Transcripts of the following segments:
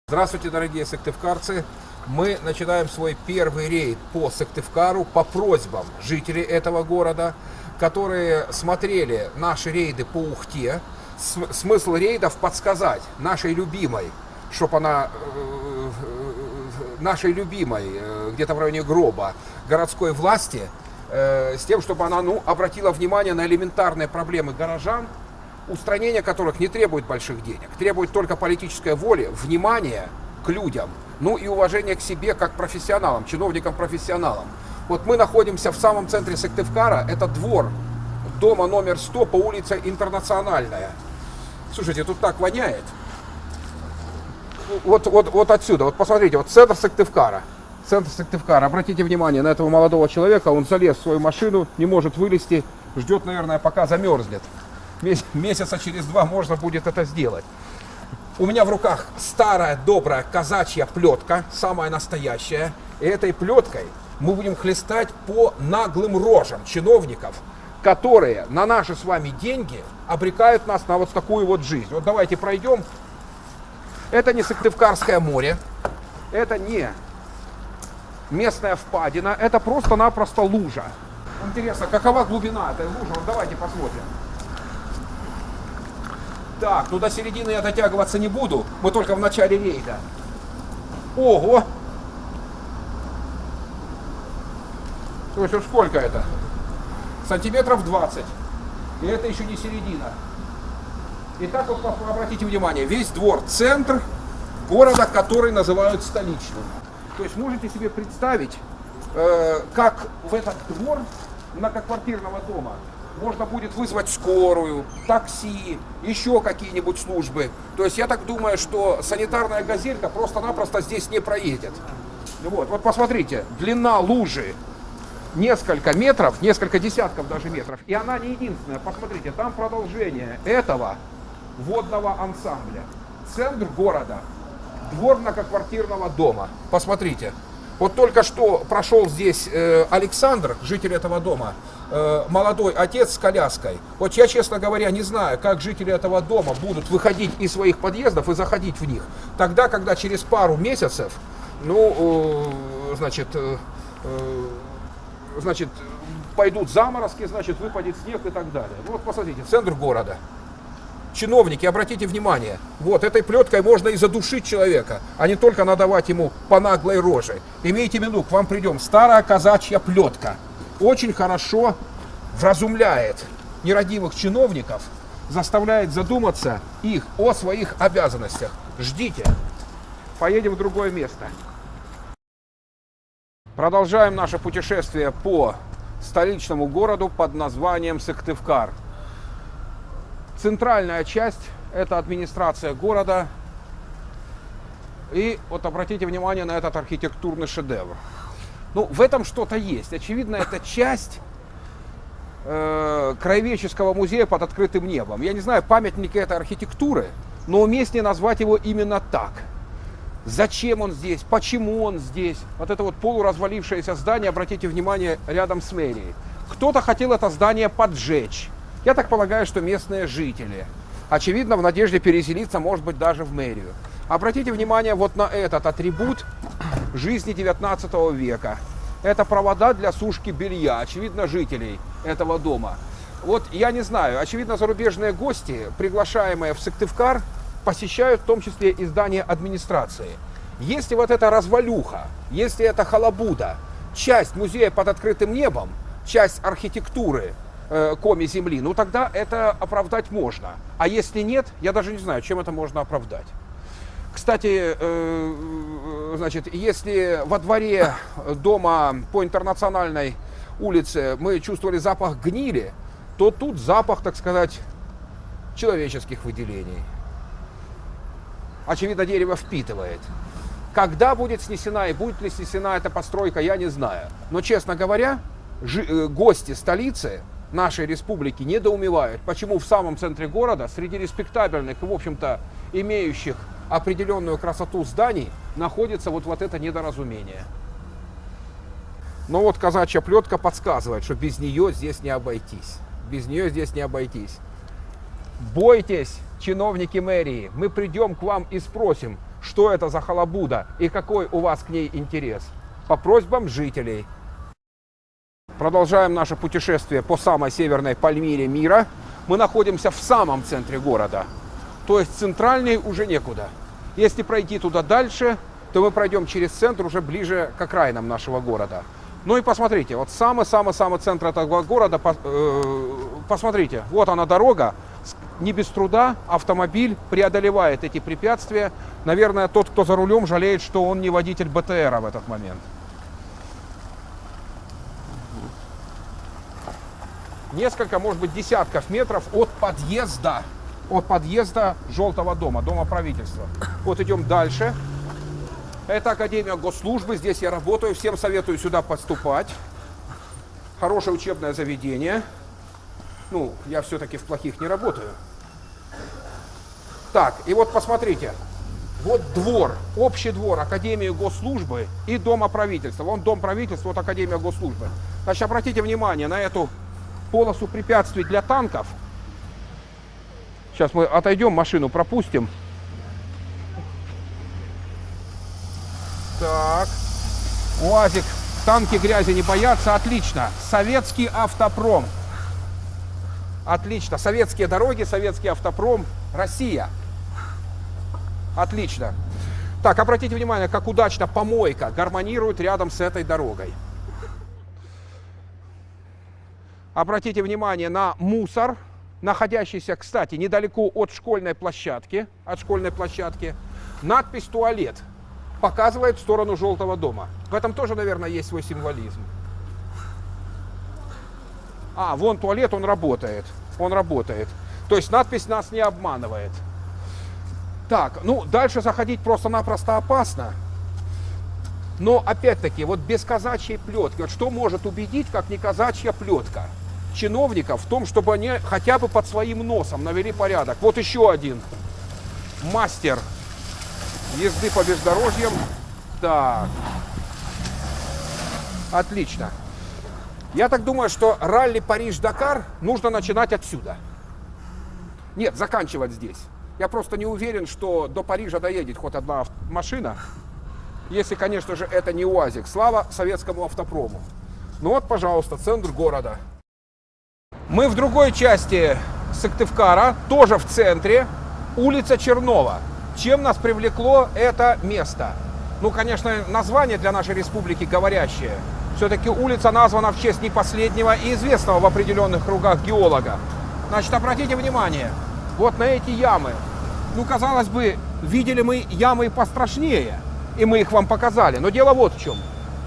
Здравствуйте, дорогие сыктывкарцы! Мы начинаем свой первый рейд по Сыктывкару по просьбам жителей этого города, которые смотрели наши рейды по Ухте. Смысл рейдов подсказать нашей любимой, чтобы она, где-то в районе гроба городской власти, с тем, чтобы она обратила внимание на элементарные проблемы горожан, устранение которых не требует больших денег, требует только политической воли, внимания к людям, и уважение к себе как профессионалам, чиновникам-профессионалам. Вот мы находимся в самом центре Сыктывкара, это двор дома номер 100 по улице Интернациональная. Слушайте, тут так воняет. Вот отсюда, вот посмотрите, вот центр Сыктывкара. Центр Сыктывкара. Обратите внимание на этого молодого человека, он залез в свою машину, не может вылезти, ждет, наверное, пока замерзнет. Месяца через 2 можно будет это сделать. У меня в руках старая добрая казачья плетка, самая настоящая. И этой плеткой мы будем хлестать по наглым рожам чиновников, которые на наши с вами деньги обрекают нас на вот такую вот жизнь. Вот давайте пройдем. Это не Сыктывкарское море, это не местная впадина, это просто-напросто лужа. Интересно, какова глубина этой лужи? Вот давайте посмотрим. Так, до середины я дотягиваться не буду, мы только в начале рейда. Ого! Слушай, сколько это? Сантиметров 20. И это еще не середина. Итак, вот обратите внимание, весь двор, центр города, который называют столичным. То есть можете себе представить, как в этот двор многоквартирного дома можно будет вызвать скорую, такси, еще какие-нибудь службы. То есть я так думаю, что санитарная газелька просто-напросто здесь не проедет. Вот посмотрите, длина лужи несколько метров, несколько десятков даже метров. И она не единственная. Посмотрите, там продолжение этого водного ансамбля. Центр города, двор многоквартирного дома. Посмотрите. Вот только что прошел здесь Александр, житель этого дома, молодой отец с коляской. Вот я, честно говоря, не знаю, как жители этого дома будут выходить из своих подъездов и заходить в них. Тогда, когда через пару месяцев, пойдут заморозки, выпадет снег и так далее. Вот посмотрите, центр города. Чиновники, обратите внимание, вот этой плеткой можно и задушить человека, а не только надавать ему по наглой роже. Имейте в виду, к вам придем, старая казачья плетка. Очень хорошо вразумляет нерадивых чиновников, заставляет задуматься их о своих обязанностях. Ждите, поедем в другое место. Продолжаем наше путешествие по столичному городу под названием Сыктывкар. Центральная часть – это администрация города. И вот обратите внимание на этот архитектурный шедевр. В этом что-то есть. Очевидно, это часть краеведческого музея под открытым небом. Я не знаю, памятник этой архитектуры, но уместнее назвать его именно так. Зачем он здесь? Почему он здесь? Вот это вот полуразвалившееся здание, обратите внимание, рядом с мэрией. Кто-то хотел это здание поджечь. Я так полагаю, что местные жители. Очевидно, в надежде переселиться, может быть, даже в мэрию. Обратите внимание вот на этот атрибут жизни 19 века. Это провода для сушки белья, очевидно, жителей этого дома. Вот я не знаю, очевидно, зарубежные гости, приглашаемые в Сыктывкар, посещают в том числе и здание администрации. Если вот эта развалюха, если это халабуда, часть музея под открытым небом, часть архитектуры коми земли, тогда это оправдать можно. А если нет, я даже не знаю, чем это можно оправдать. Кстати, если во дворе дома по Интернациональной улице мы чувствовали запах гнили, то тут запах, так сказать, человеческих выделений. Очевидно, дерево впитывает. Когда будет снесена и будет ли снесена эта постройка, я не знаю. Но, честно говоря, гости столицы нашей республики недоумевают, почему в самом центре города, среди респектабельных и, в общем-то, имеющих определенную красоту зданий, находится вот это недоразумение. Но вот казачья плетка подсказывает, что без нее здесь не обойтись. Без нее здесь не обойтись. Бойтесь, чиновники мэрии, мы придем к вам и спросим, что это за халабуда и какой у вас к ней интерес. По просьбам жителей. Продолжаем наше путешествие по самой северной Пальмире мира. Мы находимся в самом центре города. То есть центральней уже некуда. Если пройти туда дальше, то мы пройдем через центр уже ближе к окраинам нашего города. Ну и посмотрите, вот самый-самый-самый центр этого города, посмотрите, вот она дорога, не без труда автомобиль преодолевает эти препятствия. Наверное, тот, кто за рулем, жалеет, что он не водитель БТРа в этот момент. Несколько, может быть, десятков метров от подъезда Желтого дома, Дома правительства. Вот идем дальше. Это Академия госслужбы, здесь я работаю, всем советую сюда поступать. Хорошее учебное заведение. Ну, я все-таки в плохих не работаю. Так, и вот посмотрите. Вот двор, общий двор Академии госслужбы и Дома правительства. Вон Дом правительства, вот Академия госслужбы. Значит, обратите внимание на эту полосу препятствий для танков. Сейчас мы отойдем, машину пропустим. Так, УАЗик, танки грязи не боятся, отлично. Советский автопром. Отлично, советские дороги, советский автопром, Россия. Отлично. Так, обратите внимание, как удачно помойка гармонирует рядом с этой дорогой. Обратите внимание на мусор, находящийся, кстати, недалеко от школьной площадки. Надпись «Туалет» показывает в сторону Желтого дома. В этом тоже, наверное, есть свой символизм. А, вон туалет, он работает. То есть надпись нас не обманывает. Так, ну, дальше заходить просто-напросто опасно. Но, опять-таки, вот без казачьей плетки. Вот что может убедить, как не казачья плетка чиновников в том, чтобы они хотя бы под своим носом навели порядок. Вот еще один мастер езды по бездорожьям. Так. Отлично. Я так думаю, что ралли Париж-Дакар нужно начинать отсюда. Нет, заканчивать здесь. Я просто не уверен, что до Парижа доедет хоть одна машина. Если, конечно же, это не УАЗик. Слава советскому автопрому. Ну вот, пожалуйста, центр города. Мы в другой части Сыктывкара, тоже в центре, улица Чернова. Чем нас привлекло это место? Ну, конечно, название для нашей республики говорящее. Все-таки улица названа в честь не последнего и известного в определенных кругах геолога. Значит, обратите внимание, вот на эти ямы. Ну, казалось бы, видели мы ямы и пострашнее, и мы их вам показали. Но дело вот в чем.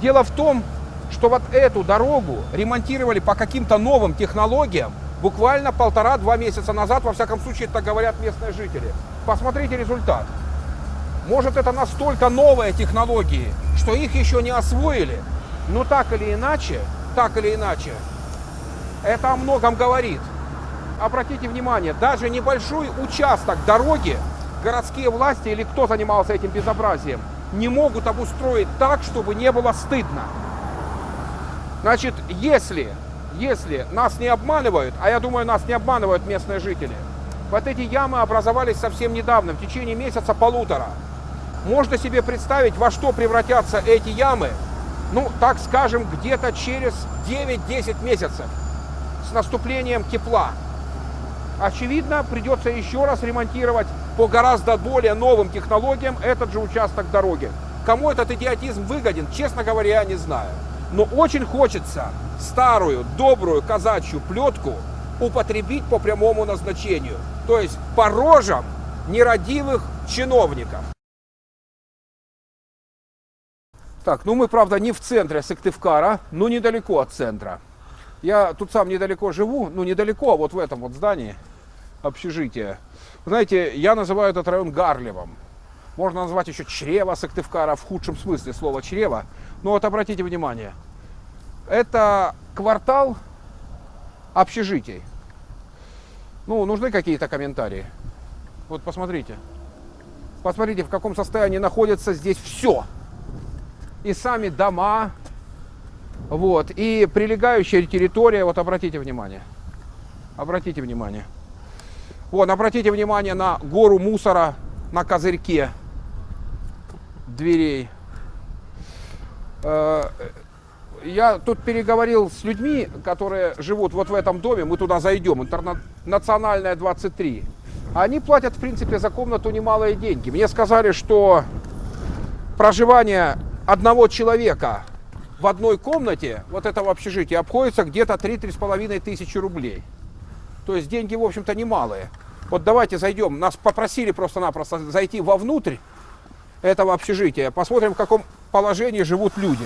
Дело в том, что вот эту дорогу ремонтировали по каким-то новым технологиям буквально 1,5-2 месяца назад, во всяком случае, так говорят местные жители. Посмотрите результат. Может, это настолько новые технологии, что их еще не освоили, но так или иначе, это о многом говорит. Обратите внимание, даже небольшой участок дороги городские власти или кто занимался этим безобразием не могут обустроить так, чтобы не было стыдно. Значит, если нас не обманывают, а я думаю, нас не обманывают местные жители, вот эти ямы образовались совсем недавно, в течение месяца-полутора. Можно себе представить, во что превратятся эти ямы, ну, так скажем, где-то через 9-10 месяцев с наступлением тепла. Очевидно, придется еще раз ремонтировать по гораздо более новым технологиям этот же участок дороги. Кому этот идиотизм выгоден, честно говоря, я не знаю. Но очень хочется старую, добрую казачью плетку употребить по прямому назначению. То есть по рожам нерадивых чиновников. Так, ну мы, правда, не в центре Сыктывкара, но недалеко от центра. Я тут сам недалеко живу, ну недалеко, а вот в этом вот здании общежития. Знаете, я называю этот район Гарлевом. Можно назвать еще чрево Сыктывкара в худшем смысле слова чрево. Но вот обратите внимание, это квартал общежитий. Ну, нужны какие-то комментарии? Вот посмотрите. Посмотрите, в каком состоянии находится здесь все. И сами дома, вот, и прилегающая территория, вот обратите внимание. Обратите внимание. Вот, обратите внимание на гору мусора на козырьке. дверей. Я тут переговорил с людьми, которые живут вот в этом доме, мы туда зайдем, Интернациональная 23. Они платят, в принципе, за комнату немалые деньги. Мне сказали, что проживание одного человека в одной комнате вот этого общежития обходится где-то 3-3,5 тысячи рублей. То есть деньги, в общем-то, немалые. Вот давайте зайдем. Нас попросили просто-напросто зайти вовнутрь этого общежития. Посмотрим, в каком положении живут люди.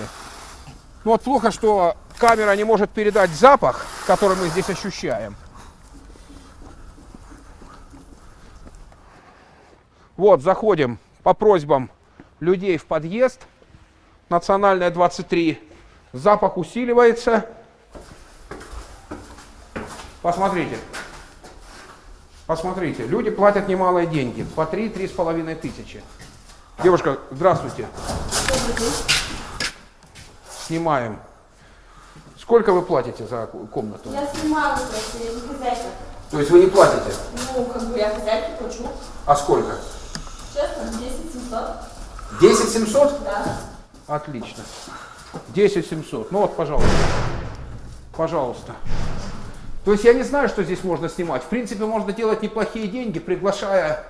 Ну вот плохо, что камера не может передать запах, который мы здесь ощущаем. Вот, заходим по просьбам людей в подъезд. Национальная 23. Запах усиливается. Посмотрите. Посмотрите. Люди платят немалые деньги. По 3-3,5 тысячи. Девушка, здравствуйте. Снимаем. Сколько вы платите за комнату? Я снимаю, то есть я не хозяйка. То есть вы не платите? Ну, как бы я хозяйке плачу. А сколько? Честно, 10 700. 10 700? Да. Отлично. 10 700. Ну вот, пожалуйста. Пожалуйста. То есть я не знаю, что здесь можно снимать. В принципе, можно делать неплохие деньги, приглашая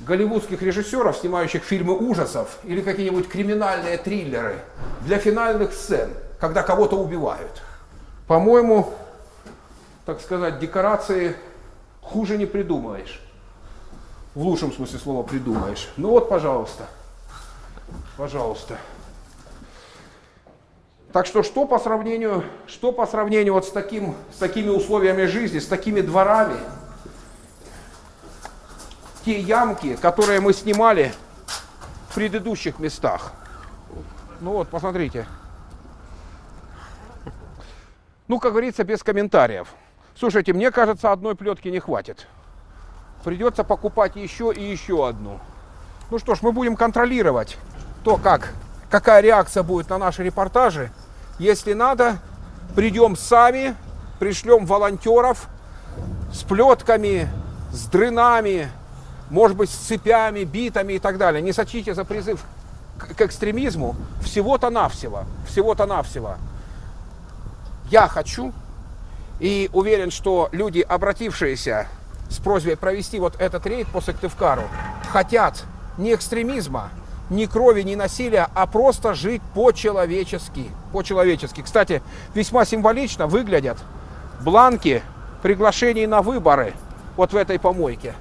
голливудских режиссеров, снимающих фильмы ужасов или какие-нибудь криминальные триллеры для финальных сцен, когда кого-то убивают. По-моему, так сказать, декорации хуже не придумаешь. В лучшем смысле слова придумаешь. Ну вот, пожалуйста. Пожалуйста. Так что по сравнению вот с такими условиями жизни, с такими дворами, те ямки, которые мы снимали в предыдущих местах. Ну вот, посмотрите. Ну, как говорится, без комментариев. Слушайте, мне кажется, одной плетки не хватит. Придется покупать еще и еще одну. Ну что ж, мы будем контролировать то, какая реакция будет на наши репортажи. Если надо, придем сами, пришлем волонтеров с плетками, с дрынами, может быть, с цепями, битами и так далее. Не сочтите за призыв к экстремизму. Всего-то навсего. Я хочу и уверен, что люди, обратившиеся с просьбой провести вот этот рейд по Сыктывкару, хотят не экстремизма, ни крови, ни насилия, а просто жить по-человечески. По-человечески. Кстати, весьма символично выглядят бланки приглашений на выборы вот в этой помойке.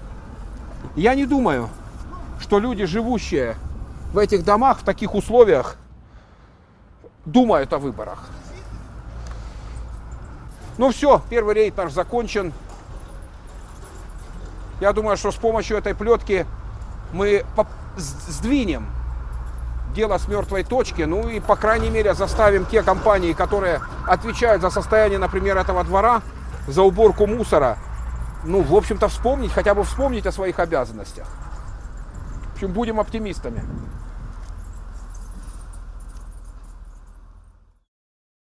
Я не думаю, что люди, живущие в этих домах, в таких условиях, думают о выборах. Ну все, первый рейд наш закончен. Я думаю, что с помощью этой плетки мы сдвинем дело с мертвой точки, ну и, по крайней мере, заставим те компании, которые отвечают за состояние, например, этого двора, за уборку мусора, ну, в общем-то, хотя бы вспомнить о своих обязанностях. В общем, будем оптимистами.